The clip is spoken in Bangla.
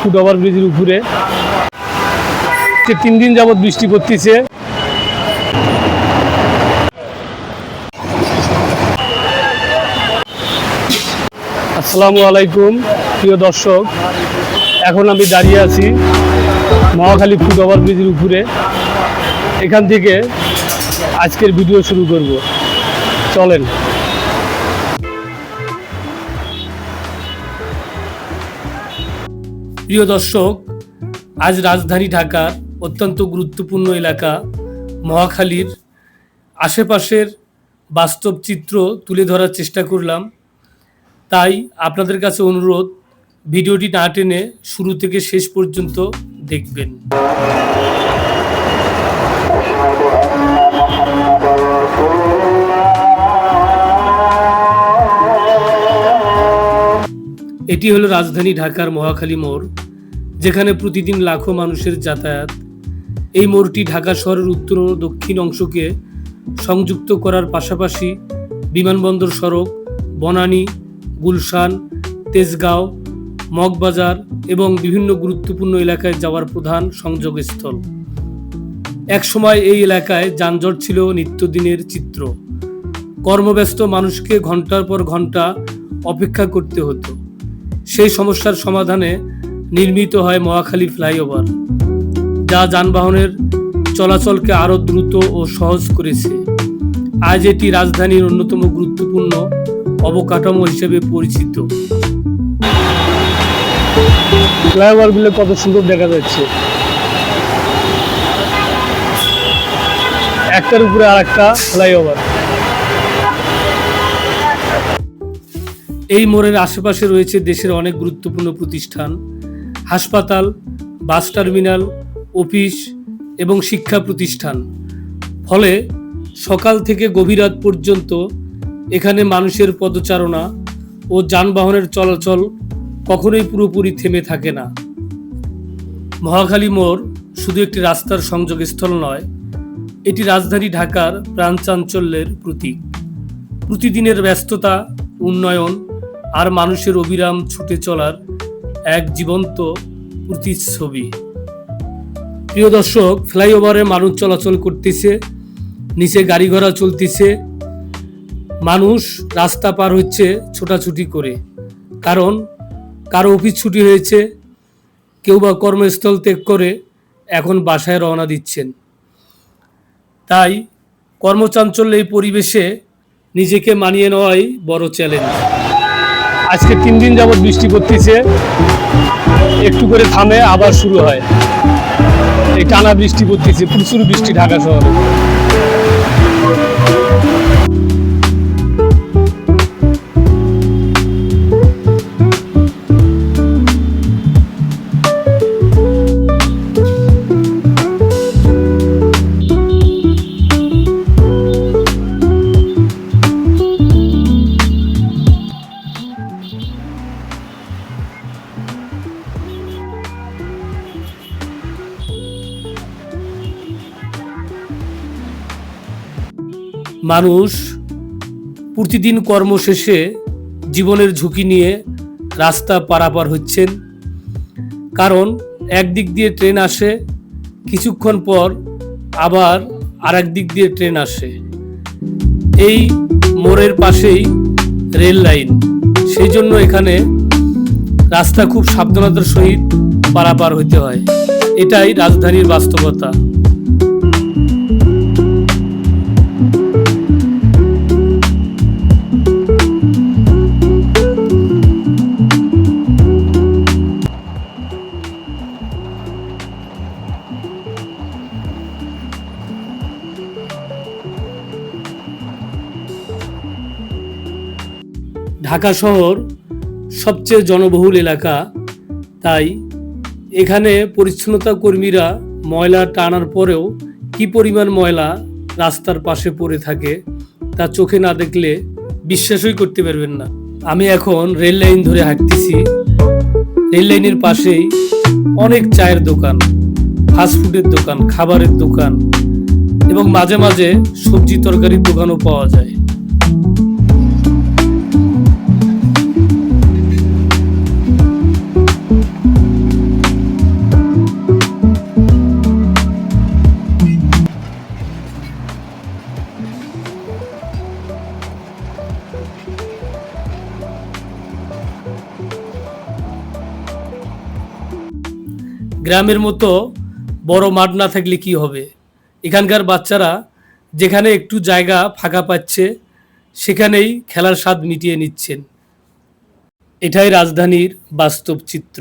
ফুট ওভারব্রিজের উপরে। 3 দিন যাবৎ বৃষ্টি পড়তেছে। আসসালামু আলাইকুম প্রিয় দর্শক, এখন আমি দাঁড়িয়ে আছি মহাখালী ফুট ওভারব্রিজের উপরে। এখান থেকে আজকের ভিডিও শুরু করব, চলেন। প্রিয় দর্শক, আজ রাজধানী ঢাকার অত্যন্ত গুরুত্বপূর্ণ এলাকা মহাখালীর আশেপাশের বাস্তব চিত্র তুলে ধরার চেষ্টা করলাম। তাই আপনাদের কাছে অনুরোধ, ভিডিওটি না টেনে শুরু থেকে শেষ পর্যন্ত দেখবেন। এটি হলো রাজধানী ঢাকার মহাখালী মোড়, যেখানে প্রতিদিন লাখো মানুষের যাতায়াত। এই মোড়টি ঢাকা শহরের উত্তর ও দক্ষিণ অংশকে সংযুক্ত করার পাশাপাশি বিমানবন্দর সড়ক, বনানী, গুলশান, তেজগাঁও, মগবাজার এবং বিভিন্ন গুরুত্বপূর্ণ এলাকায় যাওয়ার প্রধান সংযোগস্থল। একসময় এই এলাকায় যানজট ছিল নিত্যদিনের চিত্র। কর্মব্যস্ত মানুষকে ঘন্টার পর ঘন্টা অপেক্ষা করতে হতো। সেই সমস্যার সমাধানে নির্মিত হয় মহাখালী ফ্লাইওভার, যা যানবাহনের চলাচলকে আরও দ্রুত ও সহজ করেছে। আজ এটি রাজধানীর অন্যতম গুরুত্বপূর্ণ অবকাঠামো হিসেবে পরিচিত। ফ্লাইওভারগুলো কত সুন্দর দেখা যাচ্ছে, একটার উপরে আরেকটা ফ্লাইওভার। এই মোড়ের আশেপাশে রয়েছে দেশের অনেক গুরুত্বপূর্ণ প্রতিষ্ঠান, হাসপাতাল, বাস টার্মিনাল, অফিস এবং শিক্ষা প্রতিষ্ঠান। ফলে সকাল থেকে গভীর রাত পর্যন্ত এখানে মানুষের পদচারণা ও যানবাহনের চলাচল কখনোই পুরোপুরি থেমে থাকে না। মহাখালী মোড় শুধু একটি রাস্তার সংযোগস্থল নয়, এটি রাজধানী ঢাকার প্রাণচাঞ্চল্যের প্রতীক। প্রতিদিনের ব্যস্ততা, উন্নয়ন আর মানুষের অবিরাম ছুটে চলার এক জীবন্ত প্রতিচ্ছবি। প্রিয় দর্শক, ফ্লাইওভারে মানুষ চলাচল করতেছে, নিচে গাড়ি ঘোড়া চলতেছে, মানুষ রাস্তা পার হচ্ছে ছোটাছুটি করে, কারণ কারো অফিস ছুটি হয়েছে, কেউ বা কর্মস্থল ত্যাগ করে এখন বাসায় রওনা দিচ্ছেন। তাই কর্মচাঞ্চল্য এই পরিবেশে নিজেকে মানিয়ে নেওয়াই বড় চ্যালেঞ্জ। আজকে 3 দিন যাবৎ বৃষ্টি পড়তেছে, একটু করে থামে আবার শুরু হয়। এই টানা বৃষ্টি পড়তেছে, প্রচুর বৃষ্টি ঢাকা শহরে। মানুষ প্রতিদিন কর্মশেষে জীবনের ঝুঁকি নিয়ে রাস্তা পারাপার হচ্ছেন, কারণ একদিক দিয়ে ট্রেন আসে, কিছুক্ষণ পর আবার আরেক দিক দিয়ে ট্রেন আসে। এই মোড়ের পাশেই রেল লাইন, সেই জন্য এখানে রাস্তা খুব সাবধানতার সহিত পারাপার হতে হয়। এটাই রাজধানীর বাস্তবতা। ঢাকা শহর সবচেয়ে জনবহুল এলাকা, তাই এখানে পরিচ্ছন্নতা কর্মীরা ময়লা টানার পরেও কি পরিমাণ ময়লা রাস্তার পাশে পড়ে থাকে তা চোখে না দেখলে বিশ্বাসই করতে পারবেন না। আমি এখন রেল লাইন ধরে হাঁটতেছি। রেল লাইনের পাশেই অনেক চায়ের দোকান, ফাস্টফুডের দোকান, খাবারের দোকান এবং মাঝে মাঝে সবজি তরকারির দোকানও পাওয়া যায়। গ্রামের মতো বড় মাঠ না থাকলে কি হবে, এখানকার বাচ্চারা যেখানে একটু জায়গা ফাঁকা পাচ্ছে সেখানেই খেলার স্বাদ মিটিয়ে নিচ্ছেন। এটাই রাজধানীর বাস্তব চিত্র।